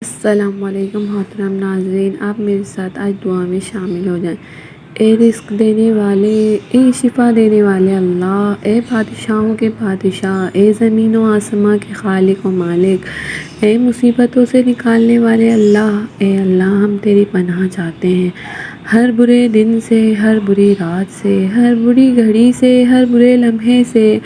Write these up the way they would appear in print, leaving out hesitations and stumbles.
السلام علیکم محترم ناظرین، آپ میرے ساتھ آج دعا میں شامل ہو جائیں۔ اے رزق دینے والے، اے شفا دینے والے اللہ، اے بادشاہوں کے بادشاہ، اے زمین و آسماں کے خالق و مالک، اے مصیبتوں سے نکالنے والے اللہ، اے اللہ ہم تیری پناہ چاہتے ہیں ہر برے دن سے، ہر بری رات سے، ہر بری گھڑی سے، ہر برے لمحے سے،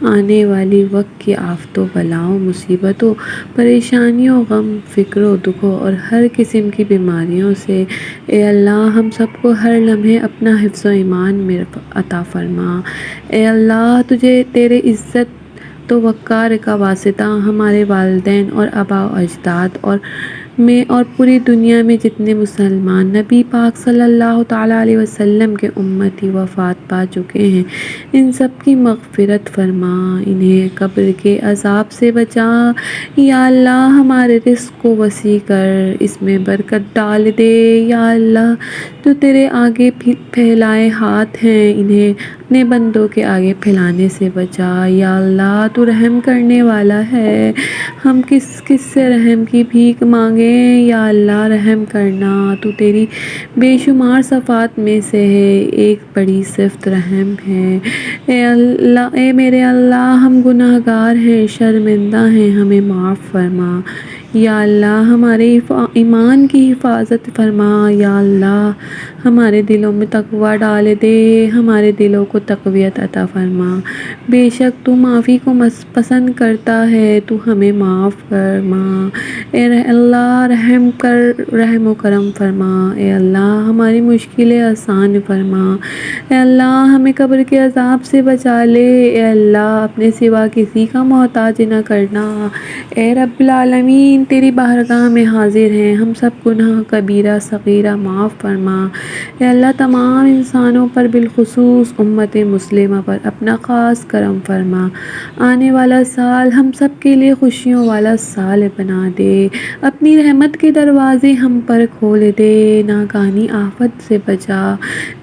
آنے والی وقت کی آفتوں، بلاؤں، مصیبتوں، پریشانیوں، غم، فکر و دکھوں اور ہر قسم کی بیماریوں سے اے اللہ ہم سب کو ہر لمحے اپنا حفظ و ایمان میں عطا فرما۔ اے اللہ تجھے تیرے عزت تو وقار کا واسطہ ہمارے والدین اور آباء و اجداد اور پوری دنیا میں جتنے مسلمان نبی پاک صلی اللہ تعالیٰ علیہ وسلم کے امتی وفات پا چکے ہیں، ان سب کی مغفرت فرما، انہیں قبر کے عذاب سے بچا۔ یا اللہ ہمارے رزق کو وسیع کر، اس میں برکت ڈال دے۔ یا اللہ جو تیرے آگے پھیلائے ہاتھ ہیں، انہیں اپنے بندوں کے آگے پھیلانے سے بچا۔ یا اللہ تو رحم کرنے والا ہے، ہم کس سے رحم کی بھیک مانگیں، یا اللہ رحم کرنا، تو تیری بے شمار صفات میں سے ہے، ایک بڑی صفت رحم ہے۔ اے اللہ، اے میرے اللہ ہم گناہ گار ہیں، شرمندہ ہیں، ہمیں معاف فرما۔ یا اللہ ہمارے ایمان کی حفاظت فرما۔ یا اللہ ہمارے دلوں میں تقوی ڈال دے، ہمارے دلوں کو تقویت عطا فرما۔ بے شک تو معافی کو پسند کرتا ہے، تو ہمیں معاف فرما۔ اے اللہ رحم و کرم فرما۔ اے اللہ ہماری مشکلیں آسان فرما۔ اے اللہ ہمیں قبر کے عذاب سے بچا لے۔ اے اللہ اپنے سوا کسی کا محتاج نہ کرنا۔ اے رب العالمین تیری بارگاہ میں حاضر ہیں، ہم سب گناہ کبیرہ صغیرہ معاف فرما۔ اے اللہ تمام انسانوں پر بالخصوص امت مسلمہ پر اپنا خاص کرم فرما۔ آنے والا سال ہم سب کے لیے خوشیوں والا سال بنا دے، اپنی رحمت کے دروازے ہم پر کھول دے، ناگہانی آفت سے بچا،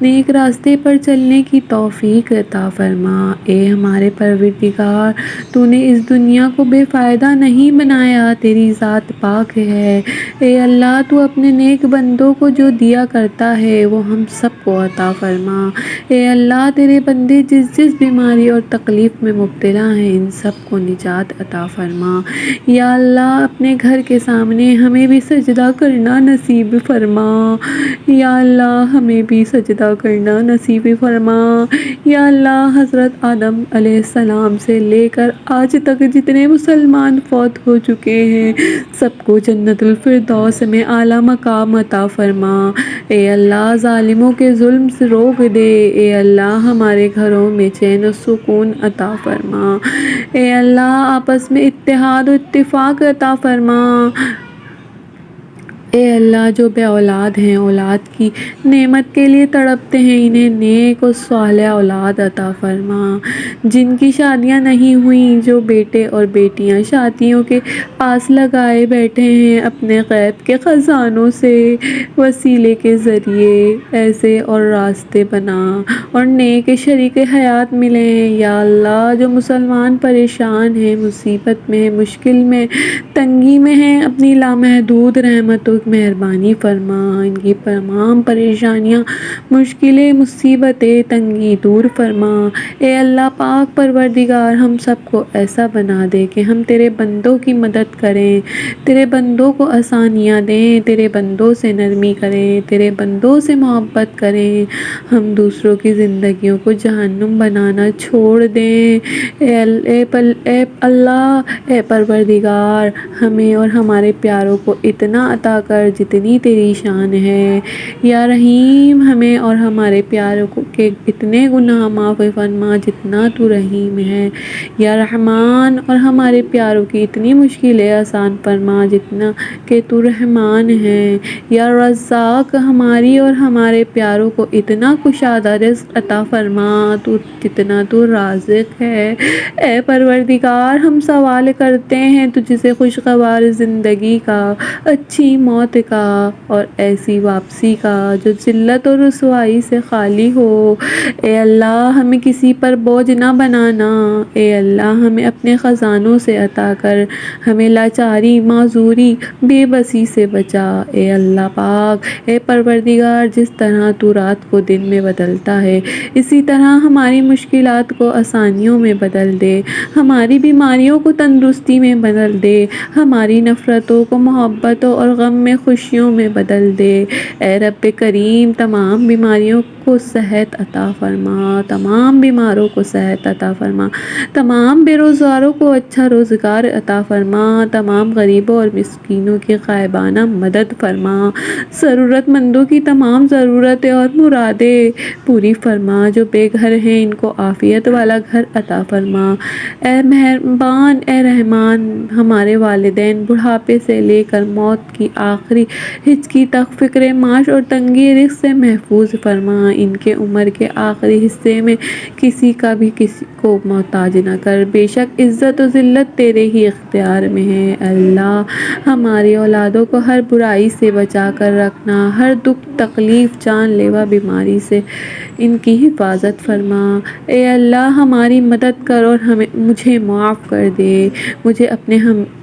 نیک راستے پر چلنے کی توفیق عطا فرما۔ اے ہمارے پروردگار تو نے اس دنیا کو بے فائدہ نہیں بنایا، تیری ذات پاک ہے۔ اے اللہ تو اپنے نیک بندوں کو جو دیا کرتا ہے وہ ہم سب کو عطا فرما۔ اے اللہ تیرے بندے جس جس بیماری اور تکلیف میں مبتلا ہیں، ان سب کو نجات عطا فرما۔ یا اللہ اپنے گھر کے سامنے ہمیں بھی سجدہ کرنا نصیب فرما۔ یا اللہ ہمیں بھی سجدہ کرنا نصیب فرما۔ یا اللہ حضرت آدم علیہ السلام سے لے کر آج تک جتنے مسلمان فوت ہو چکے ہیں، سب کو جنت الفردوس میں اعلیٰ مقام عطا فرما۔ اے اللہ ظالموں کے ظلم سے روک دے۔ اے اللہ ہمارے گھروں میں چین و سکون عطا فرما۔ اے اللہ آپس میں اتحاد و اتفاق عطا فرما۔ اے اللہ جو بے اولاد ہیں، اولاد کی نعمت کے لیے تڑپتے ہیں، انہیں نیک و صالح اولاد عطا فرما۔ جن کی شادیاں نہیں ہوئیں، جو بیٹے اور بیٹیاں شادیوں کے آس لگائے بیٹھے ہیں، اپنے غیب کے خزانوں سے وسیلے کے ذریعے ایسے اور راستے بنا اور نیک شریک حیات ملیں۔ یا اللہ جو مسلمان پریشان ہیں، مصیبت میں ہیں، مشکل میں، تنگی میں ہیں، اپنی لامحدود رحمتوں مہربانی فرما، ان کی تمام پریشانیاں، مشکلیں، مصیبتیں، تنگی دور فرما۔ اے اللہ پاک پروردگار ہم سب کو ایسا بنا دے کہ ہم تیرے بندوں کی مدد کریں، تیرے بندوں کو آسانیاں دیں، تیرے بندوں سے نرمی کریں، تیرے بندوں سے محبت کریں، ہم دوسروں کی زندگیوں کو جہنم بنانا چھوڑ دیں۔ اے اللہ، اے پروردگار ہمیں اور ہمارے پیاروں کو اتنا عطا کر جتنی تیری شان ہے۔ یا رحیم ہمیں اور ہمارے پیاروں کے اتنے گناہ معاف فرما جتنا تو رحیم ہے۔ یا رحمان اور ہمارے پیاروں کی اتنی مشکلیں آسان فرما جتنا کہ تو رحمان ہے۔ یا رزاق ہماری اور ہمارے پیاروں کو اتنا کشادہ رزق عطا فرما جتنا تو رازق ہے۔ اے پروردگار ہم سوال کرتے ہیں تجھ سے خوشگوار زندگی کا، اچھی موت موت کا اور ایسی واپسی کا جو ذلت اور رسوائی سے خالی ہو۔ اے اللہ ہمیں کسی پر بوجھ نہ بنانا، اے اللہ ہمیں اپنے خزانوں سے عطا کر، ہمیں لاچاری، معذوری، بے بسی سے بچا۔ اے اللہ پاک، اے پروردگار، جس طرح تو رات کو دن میں بدلتا ہے اسی طرح ہماری مشکلات کو آسانیوں میں بدل دے، ہماری بیماریوں کو تندرستی میں بدل دے، ہماری نفرتوں کو محبتوں اور غم میں خوشیوں میں بدل دے۔ اے رب کریم، تمام بیماریوں کو صحت عطا فرما، تمام بیماروں کو صحت عطا فرما، تمام بے روزگاروں کو اچھا روزگار عطا فرما، تمام غریبوں اور مسکینوں کی غائبانہ مدد فرما، ضرورت مندوں کی تمام ضرورتیں اور مرادیں پوری فرما، جو بے گھر ہیں ان کو عافیت والا گھر عطا فرما۔ اے مہربان، اے رحمان، ہمارے والدین بڑھاپے سے لے کر موت کی آخری ہچکی تک فکر معاش اور تنگی رزق سے محفوظ فرما، ان کے عمر کے آخری حصے میں کسی کا بھی کسی کو محتاج نہ کر، بے شک عزت و ذلت تیرے ہی اختیار میں ہے۔ اللہ ہماری اولادوں کو ہر برائی سے بچا کر رکھنا، ہر دکھ تکلیف جان لیوا بیماری سے ان کی حفاظت فرما۔ اے اللہ ہماری مدد کر اور مجھے معاف کر دے، مجھے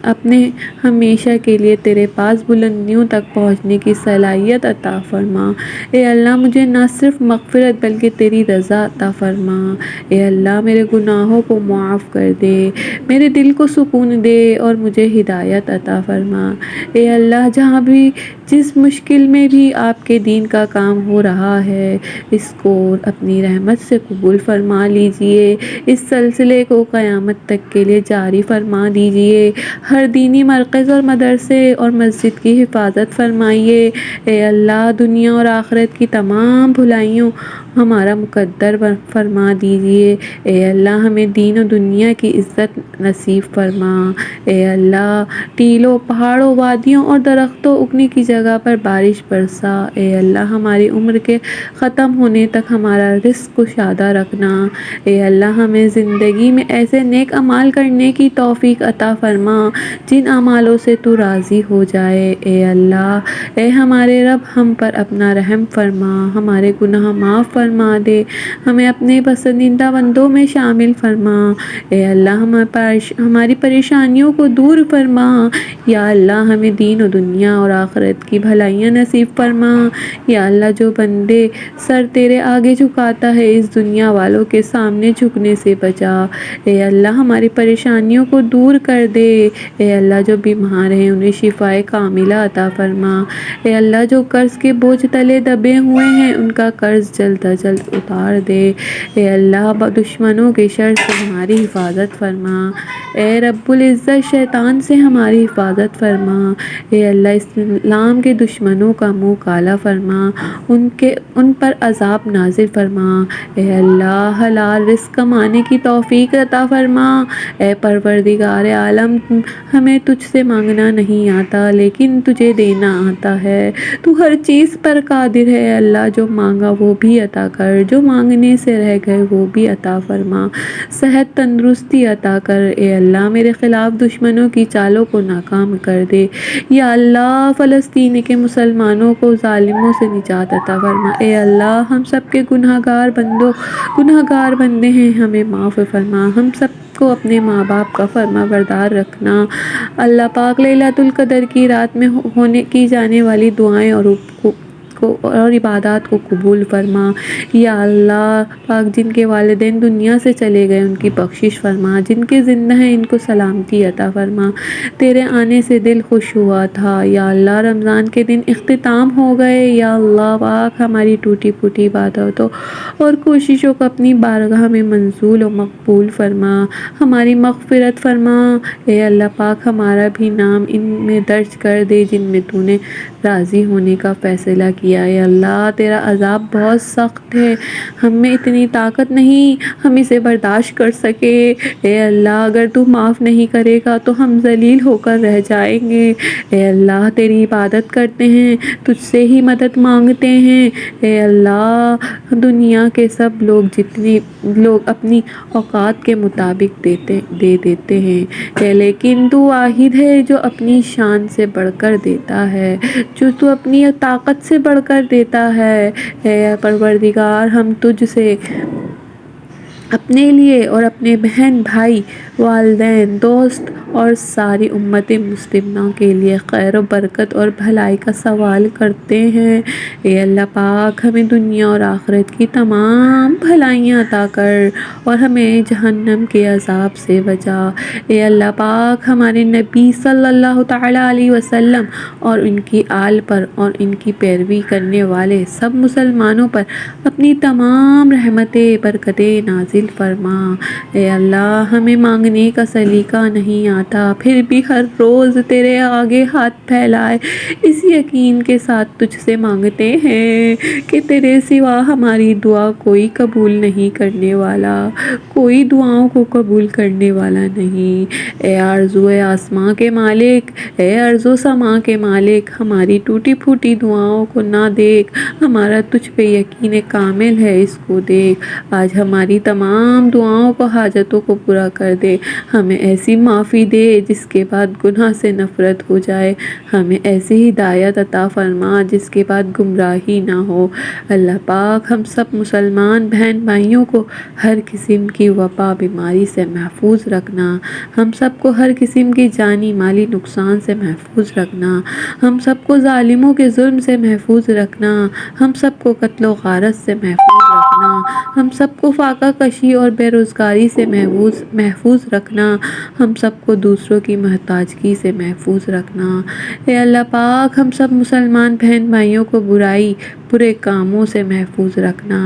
اپنے ہمیشہ کے لیے تیرے پاس بلندیوں تک پہنچنے کی صلاحیت عطا فرما۔ اے اللہ مجھے نہ صرف مغفرت بلکہ تیری رضا عطا فرما۔ اے اللہ میرے گناہوں کو معاف کر دے، میرے دل کو سکون دے اور مجھے ہدایت عطا فرما۔ اے اللہ جہاں بھی جس مشکل میں بھی آپ کے دین کا کام ہو رہا ہے اس کو اپنی رحمت سے قبول فرما لیجئے، اس سلسلے کو قیامت تک کے لیے جاری فرما دیجئے، ہر دینی مرکز اور مدرسے اور مسجد کی حفاظت فرمائیے۔ اے اللہ دنیا اور آخرت کی تمام بھلائیوں ہمارا مقدر فرما دیجئے۔ اے اللہ ہمیں دین و دنیا کی عزت نصیب فرما۔ اے اللہ ٹیلوں، پہاڑوں، وادیوں اور درختوں اگنے کی جگہ پر بارش برسا۔ اے اللہ ہماری عمر کے ختم ہونے تک ہمارا رزق کشادہ رکھنا۔ اے اللہ ہمیں زندگی میں ایسے نیک اعمال کرنے کی توفیق عطا فرما جن اعمالوں سے تو راضی ہو جائے۔ اے اللہ، اے ہمارے رب، ہم پر اپنا رحم فرما، ہمارے گناہ معاف فرما دے، ہمیں اپنے پسندیدہ بندوں میں شامل فرما۔ اے اللہ ہماری پریشانیوں کو دور فرما۔ یا اللہ ہمیں دین و دنیا اور آخرت کی بھلائیاں نصیب فرما۔ یا اللہ جو بندے سر تیرے آگے جھکاتا ہے اس دنیا والوں کے سامنے جھکنے سے بچا۔ اے اللہ ہماری پریشانیوں کو دور کر دے۔ اے اللہ جو بیمار ہیں انہیں شفائے کاملہ عطا فرما۔ اے اللہ جو قرض کے بوجھ تلے دبے ہوئے ہیں ان کا قرض جلد از جلد اتار دے۔ اے اللہ دشمنوں کے شر سے ہماری حفاظت فرما۔ اے رب العزت شیطان سے ہماری حفاظت فرما۔ اے اللہ اسلام کے دشمنوں کا منہ کالا فرما، ان پر عذاب نازل فرما۔ اے اللہ حلال رزق کمانے کی توفیق عطا فرما۔ اے پروردگار عالم، ہمیں تجھ سے مانگنا نہیں آتا لیکن تجھے دینا آتا ہے، تو ہر چیز پر قادر ہے۔ اللہ جو مانگا وہ بھی عطا کر، جو مانگنے سے رہ گئے وہ بھی عطا فرما، صحت تندرستی عطا کر۔ اے اللہ میرے خلاف دشمنوں کی چالوں کو ناکام کر دے۔ یا اللہ فلسطین کے مسلمانوں کو ظالموں سے نجات عطا فرما۔ اے اللہ ہم سب کے گناہگار بندے ہیں، ہمیں معاف فرما، ہم سب کو اپنے ماں باپ کا فرما بردار رکھنا۔ اللہ پاک لیلۃ القدر کی رات میں کی جانے والی دعائیں اور عبادات کو قبول فرما۔ یا اللہ پاک جن کے والدین دنیا سے چلے گئے ان کی بخشش فرما، جن کے زندہ ہیں ان کو سلامتی عطا فرما۔ تیرے آنے سے دل خوش ہوا تھا یا اللہ، رمضان کے دن اختتام ہو گئے، یا اللہ پاک ہماری ٹوٹی پھوٹی عبادتوں اور کوششوں کو اپنی بارگاہ میں منزول و مقبول فرما، ہماری مغفرت فرما۔ اے اللہ پاک ہمارا بھی نام ان میں درج کر دے جن میں تو نے راضی ہونے کا فیصلہ کیا۔ کیا۔ اے اللہ تیرا عذاب بہت سخت ہے، ہم میں اتنی طاقت نہیں ہم اسے برداشت کر سکے۔ اے اللہ اگر تو معاف نہیں کرے گا تو ہم ذلیل ہو کر رہ جائیں گے۔ اے اللہ تیری عبادت کرتے ہیں، تجھ سے ہی مدد مانگتے ہیں۔ اے اللہ دنیا کے سب لوگ جتنے لوگ اپنی اوقات کے مطابق دے دیتے ہیں، لیکن تو واحد ہے جو اپنی شان سے بڑھ کر دیتا ہے، جو تو اپنی طاقت سے بڑھ کر دیتا ہے۔ اے پروردگار ہم تجھ سے اپنے لیے اور اپنے بہن بھائی والدین دوست اور ساری امت مسلمہ کے لیے خیر و برکت اور بھلائی کا سوال کرتے ہیں۔ اے اللہ پاک ہمیں دنیا اور آخرت کی تمام بھلائیاں عطا کر اور ہمیں جہنم کے عذاب سے بچا۔ اے اللہ پاک ہمارے نبی صلی اللہ تعالی علیہ وسلم اور ان کی آل پر اور ان کی پیروی کرنے والے سب مسلمانوں پر اپنی تمام رحمتیں برکتیں نازل فرما۔ اے اللہ ہمیں مانگنے کا سلیقہ نہیں آتا، پھر بھی ہر روز تیرے آگے ہاتھ پھیلائے اس یقین کے ساتھ تجھ سے مانگتے ہیں کہ تیرے سوا ہماری دعا کوئی قبول نہیں کرنے والا، کوئی دعاؤں کو قبول کرنے والا نہیں۔ اے ارض و آسماں کے مالک، اے ارض و سماں کے مالک، ہماری ٹوٹی پھوٹی دعاؤں کو نہ دیکھ، ہمارا تجھ پہ یقین کامل ہے اس کو دیکھ۔ آج ہماری تمام دعاؤں کو حاجتوں کو پورا کر دے، ہمیں ایسی معافی دے جس کے بعد گناہ سے نفرت ہو جائے، ہمیں ایسی ہدایت عطا فرما جس کے بعد گمراہی نہ ہو۔ اللہ پاک ہم سب مسلمان بہن بھائیوں کو ہر قسم کی وبا بیماری سے محفوظ رکھنا، ہم سب کو ہر قسم کی جانی مالی نقصان سے محفوظ رکھنا، ہم سب کو ظالموں کے ظلم سے محفوظ رکھنا، ہم سب کو قتل و غارت سے محفوظ رکھنا، ہم سب کو فاقہ کشی اور بے روزگاری سے محفوظ رکھنا، ہم سب کو دوسروں کی محتاجگی سے محفوظ رکھنا۔ اے اللہ پاک ہم سب مسلمان بہن بھائیوں کو برے کاموں سے محفوظ رکھنا،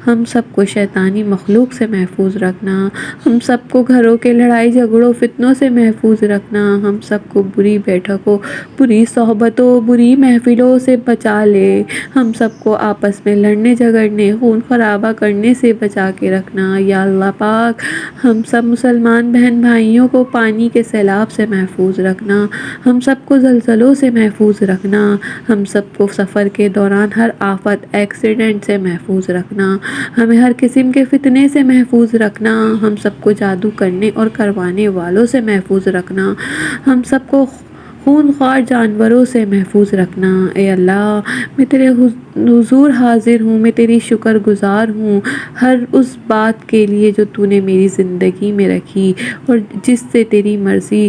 ہم سب کو شیطانی مخلوق سے محفوظ رکھنا، ہم سب کو گھروں کے لڑائی جھگڑوں فتنوں سے محفوظ رکھنا، ہم سب کو بری بیٹھکوں، بری صحبتوں، بری محفلوں سے بچا لے، ہم سب کو آپس میں لڑنے جھگڑنے خون خرابہ کرنے سے بچا کے رکھنا۔ یا اللہ پاک ہم سب مسلمان بہن بھائیوں کو پانی کے سیلاب سے محفوظ رکھنا، ہم سب کو زلزلوں سے محفوظ رکھنا، ہم سب کو سفر کے دوران ہر آفت ایکسیڈنٹ سے محفوظ رکھنا، ہمیں ہر قسم کے فتنے سے محفوظ رکھنا، ہم سب کو جادو کرنے اور کروانے والوں سے محفوظ رکھنا، ہم سب کو خون خوار جانوروں سے محفوظ رکھنا۔ اے اللہ میں تیرے حضور حاضر ہوں، میں تیری شکر گزار ہوں ہر اس بات کے لیے جو تو نے میری زندگی میں رکھی اور جس سے تیری مرضی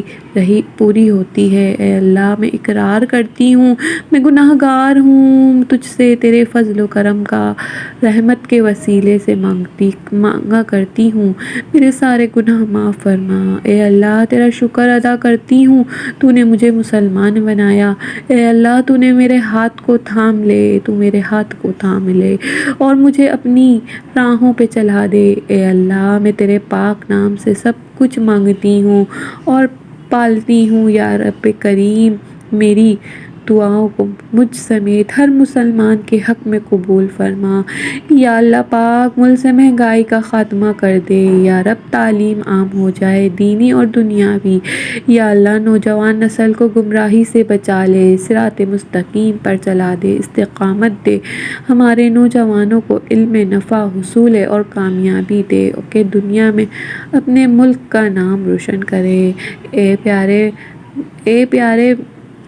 پوری ہوتی ہے۔ اے اللہ میں اقرار کرتی ہوں میں گناہ گار ہوں، تجھ سے تیرے فضل و کرم کا رحمت کے وسیلے سے مانگا کرتی ہوں، میرے سارے گناہ معاف فرما۔ اے اللہ تیرا شکر ادا کرتی ہوں تو نے مجھے مسلمان بنایا۔ اے اللہ تو نے میرے ہاتھ کو تھام لے، تو میرے ہاتھ کو تھام لے اور مجھے اپنی راہوں پہ چلا دے۔ اے اللہ میں تیرے پاک نام سے سب کچھ مانگتی ہوں اور پالتی ہوں، یا رب کریم میری دعاؤں کو مجھ سمیت ہر مسلمان کے حق میں قبول فرما۔ یا اللہ پاک ملک سے مہنگائی کا خاتمہ کر دے، یا رب تعلیم عام ہو جائے دینی اور دنیاوی۔ یا اللہ نوجوان نسل کو گمراہی سے بچا لے، صراط مستقیم پر چلا دے، استقامت دے، ہمارے نوجوانوں کو علم نافع حصول اور کامیابی دے کہ دنیا میں اپنے ملک کا نام روشن کرے۔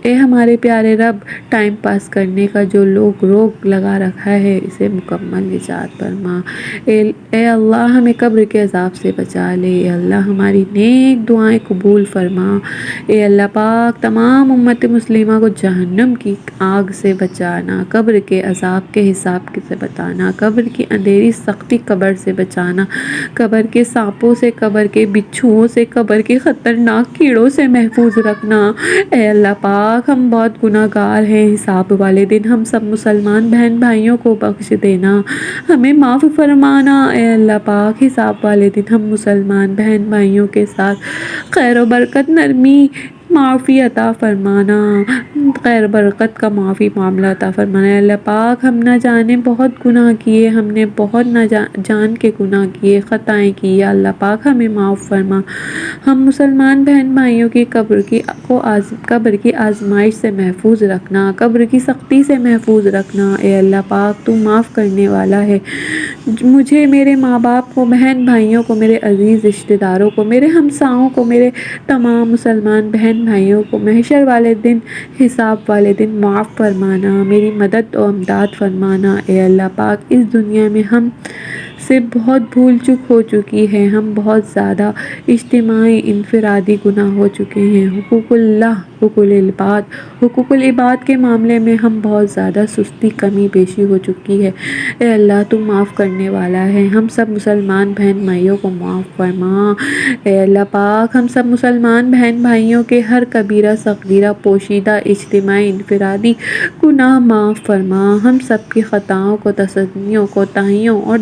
اے ہمارے پیارے رب ٹائم پاس کرنے کا جو روگ لگا رکھا ہے اسے مکمل نجات فرما۔ اے اللہ ہمیں قبر کے عذاب سے بچا لے، اے اللہ ہماری نیک دعائیں قبول فرما۔ اے اللہ پاک تمام امت مسلمہ کو جہنم کی آگ سے بچانا، قبر کے عذاب کے حساب سے بچانا، قبر کی اندھیری سختی قبر سے بچانا، قبر کے سانپوں سے، قبر کے بچھوؤں سے، قبر کے خطرناک کیڑوں سے محفوظ رکھنا۔ اے اللہ پاک ہم بہت گناہ گار ہیں، حساب والے دن ہم سب مسلمان بہن بھائیوں کو بخش دینا، ہمیں معاف فرمانا۔ اے اللہ پاک حساب والے دن ہم مسلمان بہن بھائیوں کے ساتھ خیر و برکت، نرمی معافی عطا فرمانا، خیر برکت کا معافی معاملہ عطا فرمانا۔ اے اللہ پاک ہم نہ جانے بہت گناہ کیے، ہم نے بہت نہ جان کے گناہ کیے، خطائیں کی، یا اللہ پاک ہمیں معاف فرما۔ ہم مسلمان بہن بھائیوں کی قبر کی آزمائش سے محفوظ رکھنا، قبر کی سختی سے محفوظ رکھنا۔ اے اللہ پاک تو معاف کرنے والا ہے۔ مجھے، میرے ماں باپ کو، بہن بھائیوں کو، میرے عزیز رشتہ داروں کو، میرے ہمساؤں کو، میرے تمام مسلمان بہن بھائیوں کو محشر والے دن، حساب والے دن معاف فرمانا، میری مدد و امداد فرمانا۔ اے اللہ پاک اس دنیا میں ہم سے بہت بھول چک ہو چکی ہے، ہم بہت زیادہ اجتماعی انفرادی گناہ ہو چکے ہیں، حقوق اللہ، حقوق العباد کے معاملے میں ہم بہت زیادہ سستی، کمی بیشی ہو چکی ہے۔ اے اللہ تو معاف کرنے والا ہے، ہم سب مسلمان بہن بھائیوں کو معاف فرما۔ اے اللہ پاک ہم سب مسلمان بہن بھائیوں کے ہر کبیرہ صغیرہ، پوشیدہ، اجتماعی، انفرادی گناہ معاف فرما، ہم سب کی خطاؤں کو، تصدیوں، کوتاہیوں اور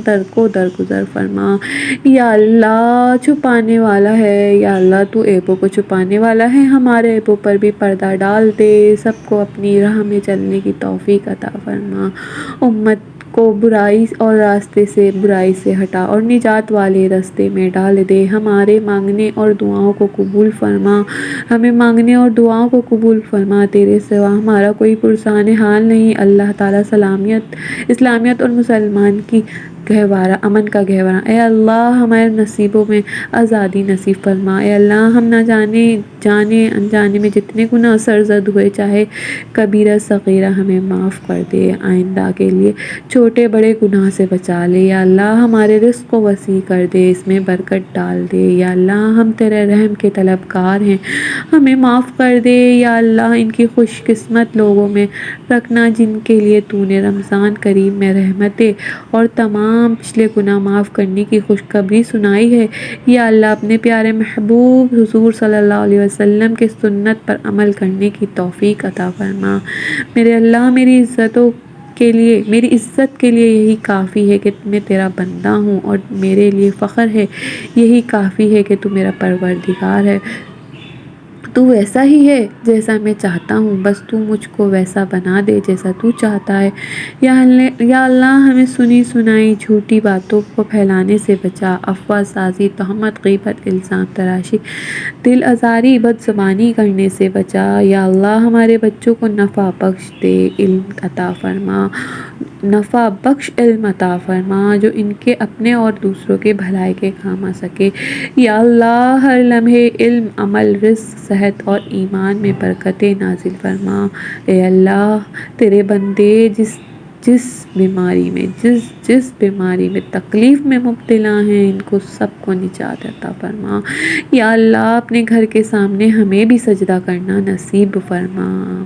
درگزر فرما۔ یا اللہ چھپانے والا ہے، یا اللہ تو عیبوں کو چھپانے والا ہے، ہمارے عیبوں پر بھی پردہ ڈال دے، سب کو اپنی راہ میں چلنے کی توفیق عطا فرما، امت کو برائی اور برائی سے ہٹا اور نجات والے راستے میں ڈال دے، ہمارے مانگنے اور دعاؤں کو قبول فرما، ہمیں مانگنے اور دعاؤں کو قبول فرما، تیرے سوا ہمارا کوئی پرسان حال نہیں۔ اللہ تعالیٰ اسلامیت اور مسلمان کی امن کا گہوارہ، اے اللہ ہمارے نصیبوں میں آزادی نصیب فرما۔ اے اللہ ہم نہ جانے انجانے میں جتنے گناہ سرزد ہوئے، چاہے کبیرہ صغیرہ، ہمیں معاف کر دے، آئندہ کے لیے چھوٹے بڑے گناہ سے بچا لے۔ یا اللہ ہمارے رزق کو وسیع کر دے، اس میں برکت ڈال دے۔ یا اللہ ہم تیرے رحم کے طلبگار ہیں، ہمیں معاف کر دے۔ یا اللہ ان کی خوش قسمت لوگوں میں رکھنا جن کے لیے تو نے رمضان کریم میں رحمتیں اور تمام پچھلے گناہ معاف کرنے کی خوشخبری سنائی ہے۔ یا اللہ اپنے پیارے محبوب حضور صلی اللہ علیہ وسلم کے سنت پر عمل کرنے کی توفیق عطا فرما۔ میرے اللہ میری عزت کے لیے یہی کافی ہے کہ میں تیرا بندہ ہوں، اور میرے لیے فخر ہے، یہی کافی ہے کہ تو میرا پروردگار ہے۔ تو ویسا ہی ہے جیسا میں چاہتا ہوں، بس تو مجھ کو ویسا بنا دے جیسا تو چاہتا ہے۔ یا اللہ ہمیں سنی سنائی جھوٹی باتوں کو پھیلانے سے بچا، افواہ سازی، تہمت، غیبت، الزام تراشی، دل آزاری، بد زبانی کرنے سے بچا۔ یا اللہ ہمارے بچوں کو نفع بخش علم عطا فرما، جو ان کے اپنے اور دوسروں کے بھلائی کے کام آ سکے۔ یا اللہ ہر لمحے علم، عمل، رزق، صحت اور ایمان میں برکتیں نازل فرما۔ اے اللہ تیرے بندے جس بیماری میں تکلیف میں مبتلا ہیں، ان کو سب کو نجات عطا فرما۔ یا اللہ اپنے گھر کے سامنے ہمیں بھی سجدہ کرنا نصیب فرما۔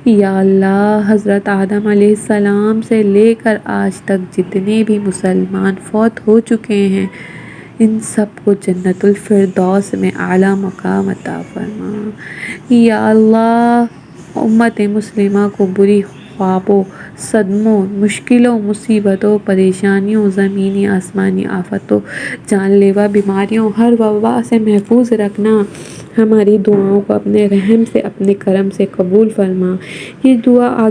یا اللہ حضرت آدم علیہ السلام سے لے کر آج تک جتنے بھی مسلمان فوت ہو چکے ہیں، ان سب کو جنت الفردوس میں اعلیٰ مقام عطا فرما۔ یا اللہ امت مسلمہ کو بری خوابوں، صدموں، مشکلوں، مصیبتوں، پریشانیوں، زمینی آسمانی آفتوں، جان لیوا بیماریوں، ہر وبا سے محفوظ رکھنا، ہماری دعاؤں کو اپنے رحم سے، اپنے کرم سے قبول فرما۔ یہ دعا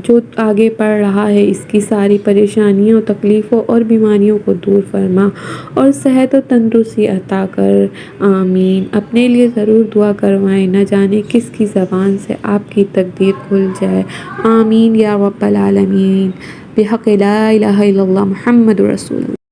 جو آگے پڑھ رہا ہے، اس کی ساری پریشانیوں، تکلیفوں اور بیماریوں کو دور فرما اور صحت و تندرستی عطا کر، آمین۔ اپنے لیے ضرور دعا کروائیں، نہ جانے کس کی زبان سے آپ کی تقدیر کھل جائے، آمین یا رب العالمین، بحق لا الہ الا اللہ محمد رسول اللہ۔